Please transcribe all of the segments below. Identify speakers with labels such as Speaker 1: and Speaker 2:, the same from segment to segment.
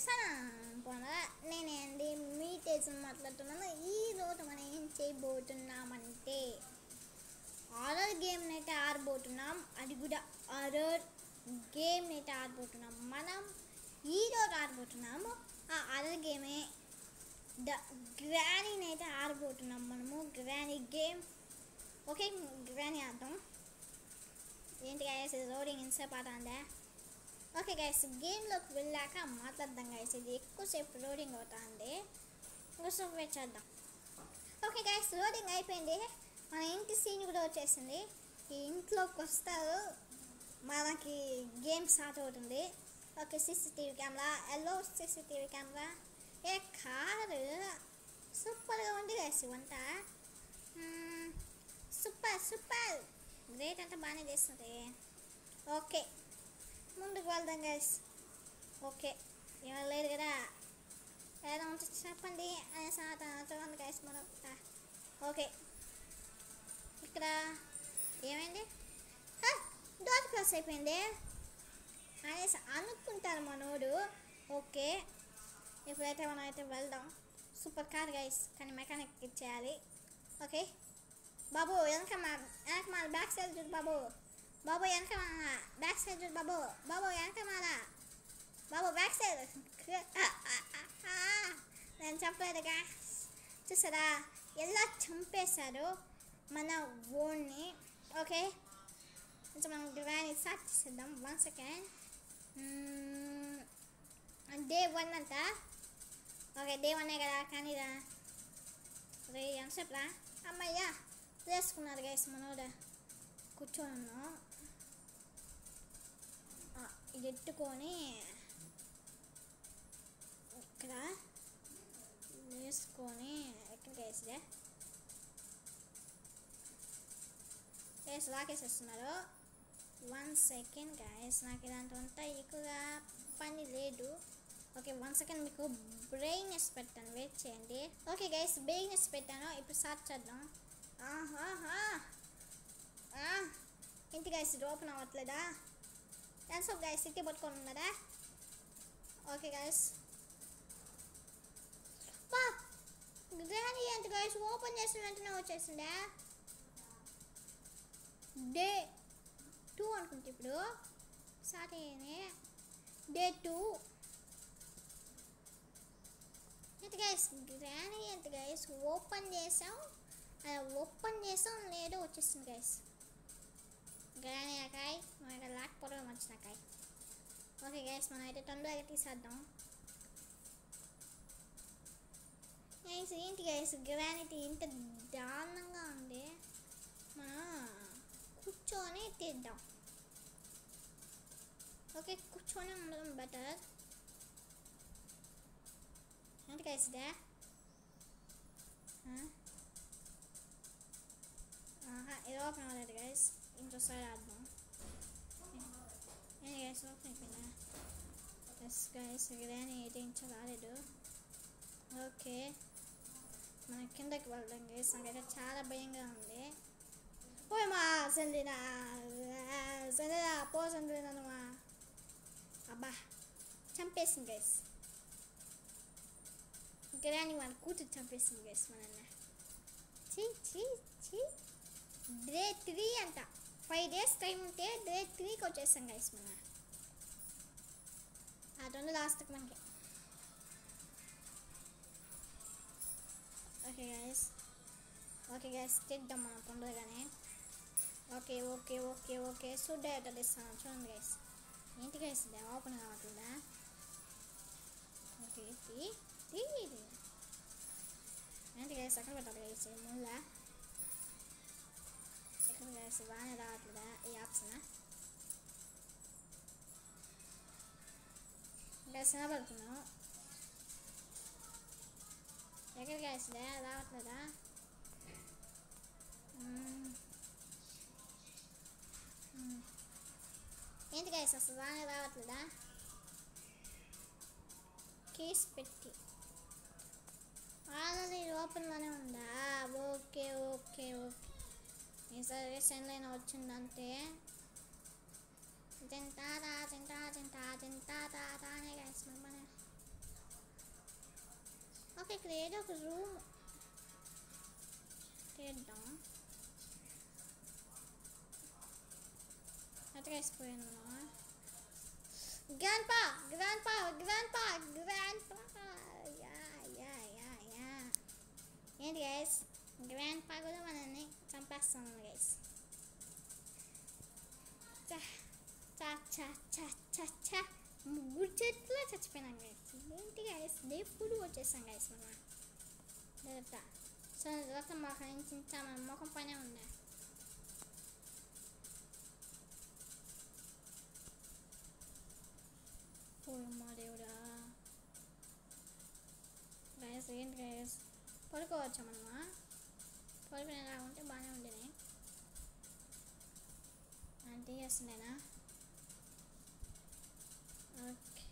Speaker 1: సనా నేనే అండి మీ తేజ్ మాట్లాడుతున్నాను. ఈరోజు మనం ఏం చేయబోతున్నామంటే హారర్ గేమ్ని అయితే ఆడబోతున్నాం. అది కూడా హారర్ గేమ్ని అయితే ఆడబోతున్నాం. మనం ఈరోజు ఆడబోతున్నాము ఆ హారర్ గేమే ద గ్రానీని అయితే ఆడబోతున్నాం. మనము గ్రానీ గేమ్. ఓకే, గ్రానీ ఆడదాం. ఏంటి గైస్ లోడింగ్ ఇన్సేపు ఆడండి. ఓకే గైస్, గేమ్లోకి వెళ్ళాక మాట్లాడదాం గైస్. ఇది ఎక్కువసేపు లోడింగ్ అవుతుంది, ఇంకోసేపు వెయిట్ చేద్దాం. ఓకే గైస్, లోడింగ్ అయిపోయింది. మన ఇంటి సీన్ కూడా వచ్చేసింది. ఈ ఇంట్లోకి వస్తారు, మనకి గేమ్ స్టార్ట్ అవుతుంది. Okay, CCTV camera. Yellow CCTV camera. ఏ కారు సూపర్గా ఉంది గైస్. వంట సూపర్ సూపర్ గ్రేట్, అంటే బాగానే చేస్తుంది. ఓకే, ముందుకు వెళ్దాం గైస్. ఓకే, ఎవరు లేదు కదా, ఏదో ఉంటే చెప్పండి అనేసి చూడండి గైస్. మనం ఓకే, ఇక్కడ ఏమైంది? డోర్ క్లాస్ అయిపోయింది అనేసి అనుకుంటారు మనోడు. ఓకే, ఇప్పుడైతే మనం అయితే వెళ్దాం. సూపర్ కార్ గైస్, కానీ మెకానిక్ ఇచ్చేయాలి. ఓకే బాబు, వెనక మన బ్యాక్ సైడ్ చూడు బాబు. బాబు వెనక బ్యాక్ సైడ్ చూడు బాబు. బాబు వెనక బాబు బ్యాక్ సైడ్. నేను చెప్పలేదుగా, చూసారా ఎలా చంపేశారు మన ఓన్ని. ఓకే, కొంచెం మనం గ్రానీ స్టార్ట్ చేసేద్దాం. 1 సెకండ్. డే 1 అంట. ఓకే, డే 1 కదా, కానీ రే ఎంతసేపు రా అమ్మయ్యా వేసుకున్నారు గైస్. మనోడు కూర్చొని ఉన్నాం. ఇది ఎత్తుకొని ఇక్కడ వేసుకొని ఎక్కడికి వేసిదే వేసి లాకేసేస్తున్నారు. 1 సెకండ్ గైస్, నాకు ఇలాంటివంతా ఎక్కువగా పని లేదు. ఓకే, 1 సెకండ్ మీకు బ్రెయిన్నెస్ పెట్టాను, వెయిట్ చేయండి. ఓకే గైస్, బ్రెయిన్నెస్ పెట్టాను. ఇప్పుడు స్టార్ట్ చేద్దాం. ఇంటి గైస్ ఓపెన్ అవ్వట్లేదా? సో గైస్ సిటీ పట్టుకొని ఉన్నారా? ఓకే గైస్, గ్రానీ ఏంటి గైస్ ఓపెన్ చేసిన వెంటనే వచ్చేసిందా? డే 2 అనుకుంటే ఇప్పుడు స్టార్ట్ అయ్యానే. డే 2 ఎంత గైస్, గ్రానీ ఎంత గైస్ ఓపెన్ చేసాం లేదో వచ్చేసింది గైస్. గ్రానీ అకాయ్ మన ఇక్కడ లేకపోవడం వచ్చినాకాయ్. ఓకే గైస్, మనం అయితే తొందరగా తీసేద్దాం గైస్. ఏంటి గైస్ గ్రానీ ఇంత దారుణంగా ఉంది. మనం కూర్చొని తీద్దాం. ఓకే, కూర్చొని ఉండడం బెటర్. ఏంటి గైస్ ఇదే? ఇది ఓపెన్ అవ్వలేదు గైస్, ఇంకోసారి ఆడదాం. ఏంటి గైస్ ఓపెన్ అయిపోయిందా? ఎస్ గైస్, గ్రానీ అయితే ఇంకా రాలేదు. ఓకే, మనం కిందకి వెళ్దాం గైస్. నాకైతే చాలా భయంగా ఉంది. పోయమ్మా సంజీనా పో సంజీనమ్మా. అబ్బా చంపేసింది గైస్, గ్రానీ మన కూతురు చంపేసింది గైస్ మనల్ని. డే 3 అంట. 5 డేస్ టైం ఉంటే డే 3కి వచ్చేస్తాం గైస్. మన అదొంది లాస్ట్కి మనకి. ఓకే గైస్ తీద్దాం మనం తొందరగానే. ఓకే సూట్ డైరెక్ట్ ఇస్తాను చూడండి గైస్. ఏంటి గైస్ ఇది ఓపెన్ కావట్లేదా? ఓకే ఏంటి గైస్ అక్కడ పెట్టాలి గైస్. ముళ్ళ ఎక్కడ గైస్ బాగానే రావట్లేదా ఈ ఆప్షన్? గైస్ నిలబడుతున్నాం. ఎక్కడ గైస్ రావట్లేదా? ఏంటి గైస్ అసలు బాగానే రావట్లేదా? కేస్ పెట్టి ఆల్రెడీ ఓపెన్లోనే ఉందా? ఓకే ఈసారి సెన్లైన్ వచ్చిందంటే తింటారా అనే గైస్ మన ఇక్కడ ఏదో ఒక రూమ్ తీద్దాం. అతకేసిపోయాను. గ్రాండ్పా గ్రాండ్పా గ్రాండ్పా గ్రాండ్పా యా ఏంటి గైస్, గ్రాండ్పా కూడా మనల్ని చంపేస్తాను గైస్. చా చా చా చా చా ముగ్గురు చేతిలో చచ్చిపోయినాం గైస్. ఏంటి గైస్, దేవుడు వచ్చేసాం గైస్ మనం డైరెక్టా. సో రక్తం మాకు ఇంత మన ముఖం పైన ఉందా. ఓమ్మా దేవుడా గైస్, ఏంటి గైస్, పడుకోవచ్చా మనమా? పడుకునేలా ఉంటే బాగానే ఉండేది. అంటే చేస్తుండేనా? ఓకే,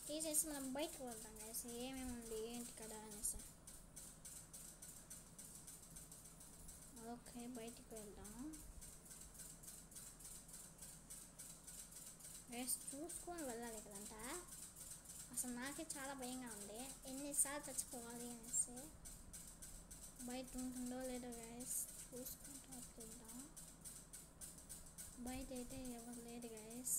Speaker 1: తీసేసి మనం బయటకు వెళ్తాం గైస్. ఏమేమి ఉంది ఏంటి కదా అనేసి. ఓకే, బయటికి వెళ్దాం గైస్. చూసుకొని వెళ్ళాలి కదంతా. అసలు నాకే చాలా భయంగా ఉంది, ఎన్నిసార్లు చచ్చిపోవాలి అనేసి. బయట ఉంటుందో లేదో గైస్ చూసుకుంటూ వెళ్దాం. బయట అయితే ఎవరు లేదు గైస్.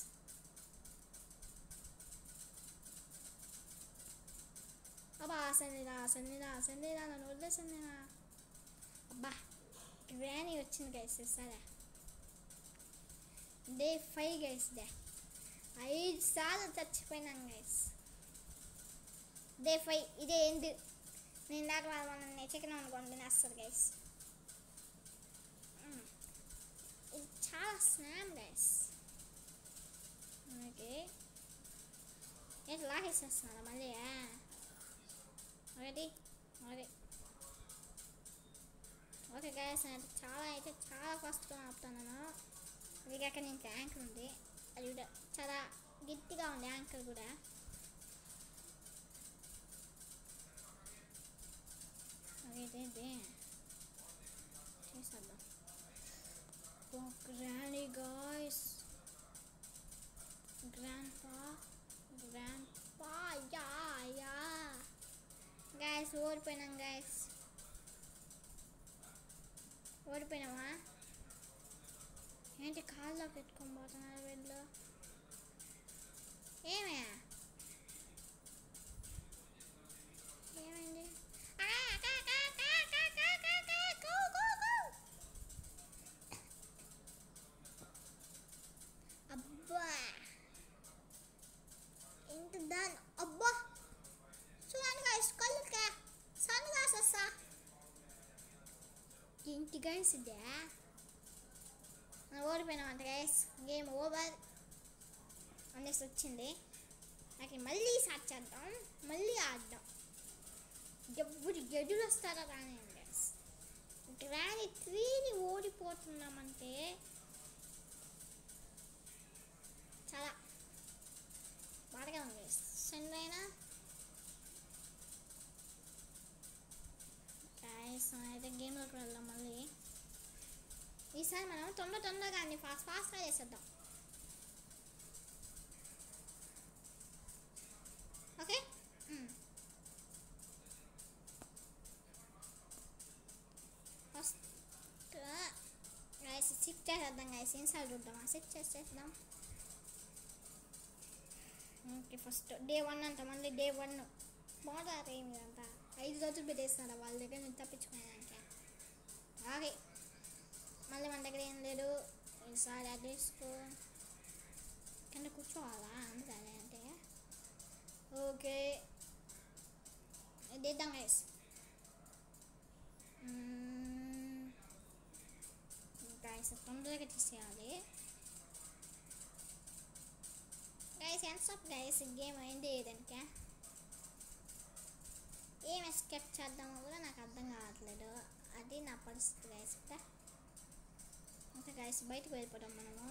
Speaker 1: అబ్బా సందీరా నన్ను వదిలేసిందిరా. అబ్బా గ్రానీ వచ్చింది గైస్. సరే, డే 5 గైస్. 5 సార్లు చచ్చిపోయినాం గైస్. డే 5 ఇదే ఎందు. నేను దాకా వాళ్ళని చికెన్ అనుకోండి తినేస్తుంది గైస్. ఇది చాలా స్నామ్ గైస్. ఓకే, ఏంటి లాగేసేస్తున్నారా మళ్ళీ? ఒకటి ఓకే గైస్, నేను చాలా ఫాస్ట్గా ఆపుతున్నాను. అది కాక నేను యాంకర్ ఉంది, అది కూడా చాలా గట్టిగా ఉంది యాంకర్ కూడా. అదే చేసేద్దాం. గ్రానీ గాయ్స్, గ్రాండ్పా యా గైస్, ఓడిపోయినాం గైస్. ఓడిపోయినామా? ఏంటి కాళ్ళలో పెట్టుకొని పోతున్నారు వీళ్ళు? ఏమైంది? అబ్బా ఇంత దాని. అబ్బా చూడండి గైస్, కళ్ళుకే సన్ గ్లాస్ వస్తా. ఏంటి గైస్ ఇదే? ఓడిపోయినామంట గైస్, గేమ్ ఓవర్ అనేసి వచ్చింది. నాకు మళ్ళీ స్టార్ట్ చేద్దాం, మళ్ళీ ఆడదాం. ఎవరు ఎదురు వస్తారో కానీ గైస్. గ్రానీ 3ని ఓడిపోతున్నామంటే చాలా బాధగా ఉంది గైస్. సండైనా గైస్ అయితే గేమ్లోకి వెళ్దాం మళ్ళీ. ఈసారి మనం తొందరగా అన్ని ఫాస్ట్గా చేసేద్దాం. ఓకే, ఫస్ట్ గైస్ సిప్ చేసేద్దాం గైస్. ఎన్నిసార్లు చూద్దాం, సిప్ చేసేద్దాం. ఓకే, ఫస్ట్ డే 1 అంట. మళ్ళీ డే 1 బాగుంటుంది. ఏమి అంతా 5 రోజులు పెట్టేస్తున్నారు వాళ్ళ దగ్గర నుంచి తప్పించుకునేదానికి. ఓకే, మళ్ళీ మన దగ్గర ఏం లేదు. ఈసారి అది తీసుకో కింద కూర్చోవాలా అందుకని అంటే. ఓకే, ఇద్దాం గైస్. గైస్ తొందరగా తీసేయాలి guys. Ends of guys, game అయింది ఏదానికే. ఏం ఎస్కేప్ చేద్దామో కూడా నాకు అర్థం కావట్లేదు. అది నా పరిస్థితి గైస్. ఓకే గైస్, బయటకు వెళ్ళిపోతాం మనము.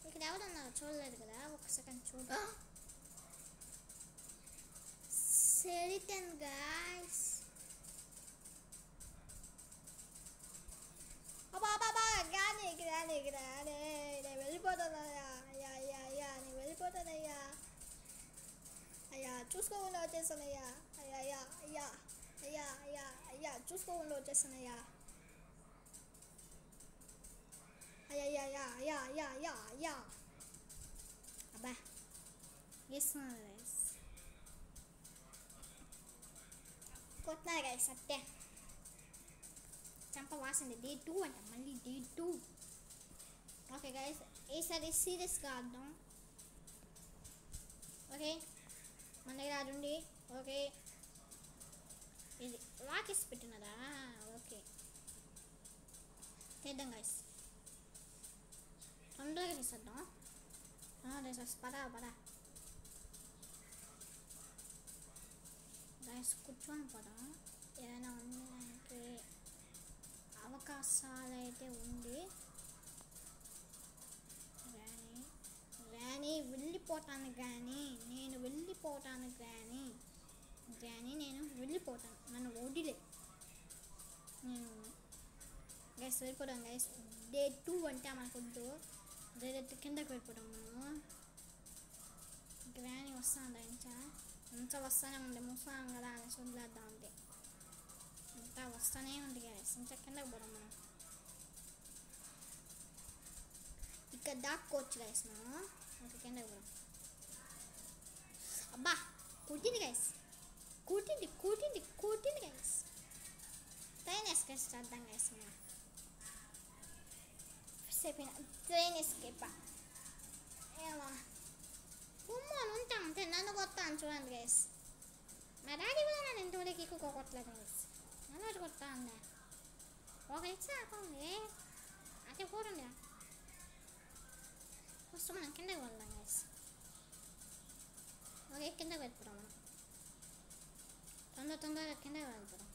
Speaker 1: ఇక్కడ ఎవరున్నారో చూడలేదు కదా, ఒక సెకండ్ చూడు. Serotonin guys. అబ్బా గ్రానీ నేను వెళ్ళిపోతానయ్యా. నేను వెళ్ళిపోతానయ్యా. అయ్యా చూసుకోకుండా వచ్చేసానయ్యా. అయ్యా అయ్యా అయ్యా అయ్యా అయ్యా అయ్యా చూసుకోకుండా వచ్చేసానయ్యా. అయ్యా అయ్యా అయ్యా అయ్యా అయ్యా అయ్యా అయ్యా అబ్బా వేస్తున్నాను గైస్. కొట్టినారు గైస్ అట్టే. చంప వాసింది. డే 2 అంట, మళ్ళీ డే 2. ఓకే గైస్, ఈసారి సీరియస్గా ఆడదాం. ఓకే, మన దగ్గర అది ఉంది. ఓకే, ఇది రాకేసి పెట్టినదా? ఓకే చేద్దాం గైస్, తొందరగా తీసేద్దాం. పదా గైస్ కూర్చొని పోదాం. ఏదైనా ఉండడానికి అవకాశాలు అయితే ఉంది. గ్రానీ వెళ్ళిపోతాను. నేను వెళ్ళిపోతాను. నన్ను వదిలే. నేను గైస్ వెళ్ళిపోతాం గైస్. డే 2 అంటే మనకొద్దు, డైరెక్ట్ కిందకి వెళ్ళిపోతాం మనము. గ్రానీ వస్తాను ఇంకా వస్తూనే ఉంది. ముసాం కదా అనేసి వదిలేద్దాం అంతే. ఇంకా వస్తూనే ఉంది గైస్. ఇంకా కిందకి పోదాం మనం. ఇక్కడ దాక్కోవచ్చు గైస్ మనం. ఓకే కిందకి పోదాం. అబ్బా కుట్టింది గైస్, కుట్టింది గైస్. ట్రైన్ ఎస్కేప్ చేద్దాం గైస్. మనం అయిపోయిన ట్రైన్ ఎస్కేప్ ఏమో ఉమ్మని ఉంటాం అంతే. నన్ను కొత్తాను చూడండి గైస్. మా డాడీ కూడా నన్ను ఇంతవరకు ఎక్కువ కొట్టలేదు గైస్. నన్ను కొత్తా ఉందా? ఒక ఇచ్చా అకౌంది అదే పోరండి. ఫస్ట్ మనం కిందకి వెళ్దాం గైస్. ఓకే కిందకి వెళ్ళిపోతాం మనం. తొందరగా కిందకి వెళ్తాం.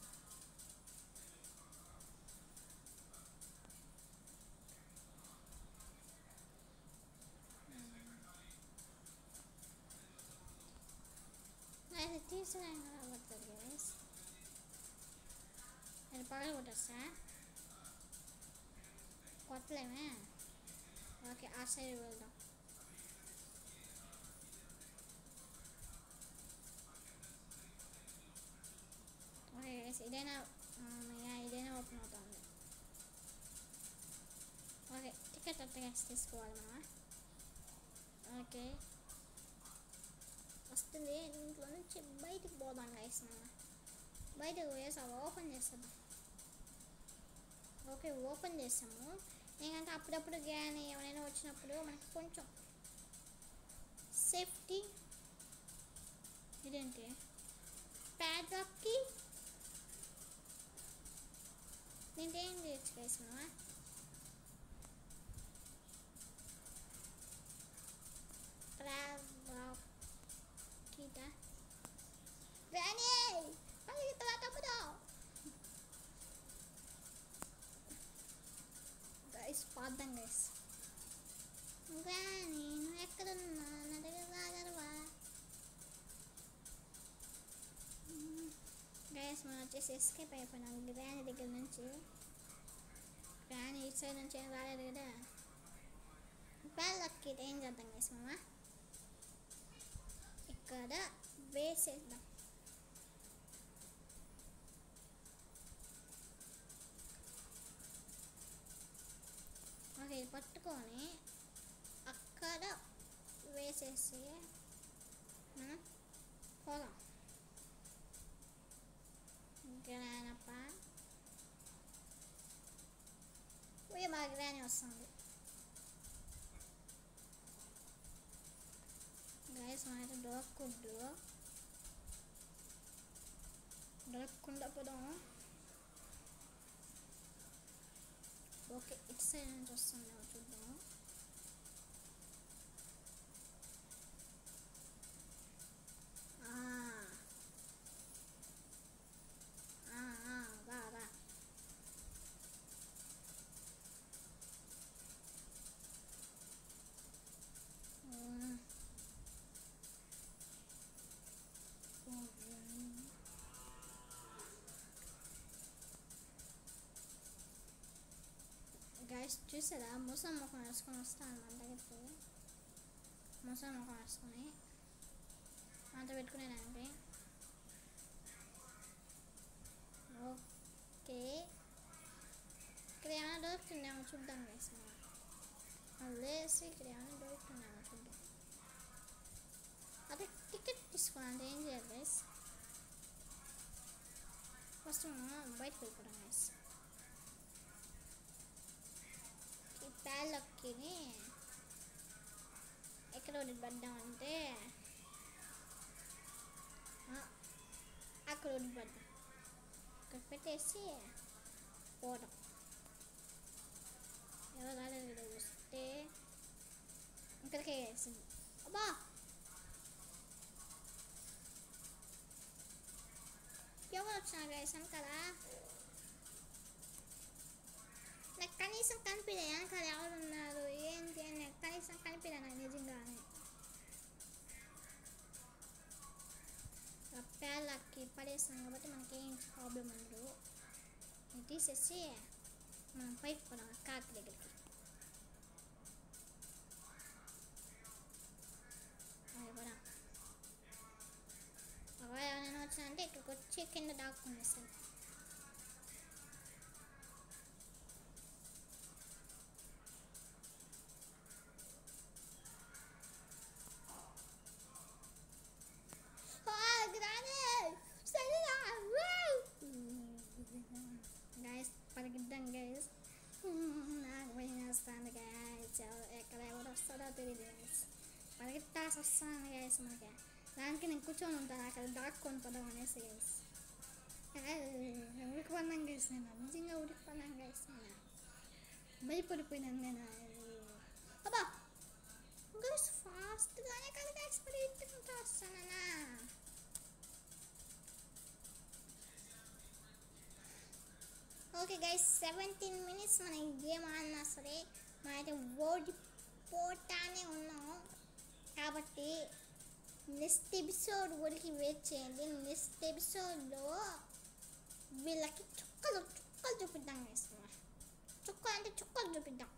Speaker 1: అది తీసుకురాబడుతుంది గైస్. అది పగల కొట్టేస్తా. కొట్టలేమే. ఓకే ఆ సైడ్ వెళ్దాం. ఓకే గైస్, ఇదైనా ఓపెన్ అవుతుంది. ఓకే టికెట్ గైస్ తీసుకోవాలి మనం. ఓకే వస్తుంది. ఇంట్లో నుంచి బయటికి పోదాం గైస్. మనం బయటకు పోయేసి అవి ఓపెన్ చేస్తాం. ఓకే ఓపెన్ చేస్తాము. ఎందుకంటే అప్పుడప్పుడు కానీ ఏమైనా వచ్చినప్పుడు మనకి కొంచెం సేఫ్టీ. ఇదేంటి ప్యాడ్లాక్కి దీంట్లో ఏం చేయొచ్చు గైస్ మనం. ప్యాడ్లాక్కిట రాని పరిగెత్తవా తమ్ముడు. Guys పాద్దాం guys. గ్రానీ నువ్వు ఎక్కడున్నా నా దగ్గర రాగలవా? గైస్ మనం వచ్చేసి ఎస్కేప్ అయిపోయినాం గ్రానీ దగ్గర నుంచి. గ్రానీ ఇటు సైడ్ నుంచి ఏం రాలేదు కదా. ప్యాడ్లాక్కి ఏం చేద్దాం గైస్ మనం, ఇక్కడ వేసేద్దాం. ఓకే పట్టుకొని అక్కడ వేసేసి మనం పోదాం. గ్రానప్ప బాగా గ్రానీ వస్తుంది గైస్. మనైతే దొరకకుండా పోదాం. ఓకే ఇటు సైడ్ నుంచి వస్తుందేమో చూద్దాము. రా గైస్ చూసారా, ముసలి ముఖం వేసుకొని వస్తాను మన దగ్గరికి. ముసలి ముఖం వేసుకొని అంత పెట్టుకునేదానికి. ఓకే, ఇక్కడ ఏమైనా దొరుకుతుందేమో చూద్దాం గైస్. లేసి ఇక్కడ ఏమైనా దొరుకుతుందేమో చూద్దాం. అదే టికెట్ తీసుకోవాలంటే ఏం చేయాలి గైస్? ఫస్ట్ మనం బయటకు వెళ్ళిపోతాం గైస్. ఈ ప్యాలొక్కిని ఎక్కడ వదిలిపడ్డామంటే అక్కడ వదిలిపడ్డాం. అక్కడ పెట్టేసి పోవడం. ఎవరు రాలేదు వస్తే ఇక్కడికే వేసింది. అబ్బా, ఎవరు వచ్చినారు వేసాను కదా? నాకు కనీసం కనిపించే వెనకాల ఎవరు ఉన్నారు ఏంటి అని నాకు కనీసం కనిపించలే నాకు నిజంగానే. పేర్లకి పడేస్తాం కాబట్టి మనకేం ప్రాబ్లం ఉండదు. ఇది తీసేసి మనం పైకి పోదాం కాకి దగ్గరికి. అది కూడా ఎవరైనా వచ్చానంటే ఇక్కడికి వచ్చి కింద దాక్కునేస్తాను. Guys పరిగిద్దాం guys. నాకు భయం వేస్తుంది గైస్. ఎక్కడ ఎవరు వస్తారో తెలియదు గైస్. పరిగెత్తాల్సి వస్తాను గైస్. మనకి దానికి నేను కూర్చొని ఉంటాను అక్కడ దాక్కొని పోదాం అనేసి గైస్. ఉడికిపోన్నాం గైస్. నేను నిజంగా ఉడికిపోన్నాం గైస్. నేను భయపడిపోయినాను నేను. అబ్బా గైస్ ఫాస్ట్గానే కదా గైస్ పరిగెత్తుకుంటూ వస్తానన్నా. ఓకే గైస్, 17 minutes మన ఈ గేమ్ ఆడినా సరే మనమైతే ఓడిపోతానే ఉన్నాం. కాబట్టి నెక్స్ట్ ఎపిసోడ్ వరకు వెయిట్ చేయండి. నెక్స్ట్ ఎపిసోడ్లో వీళ్ళకి చుక్కలు చూపిద్దాం గైస్. చుక్కలు అంటే చుక్కలు చూపిద్దాం.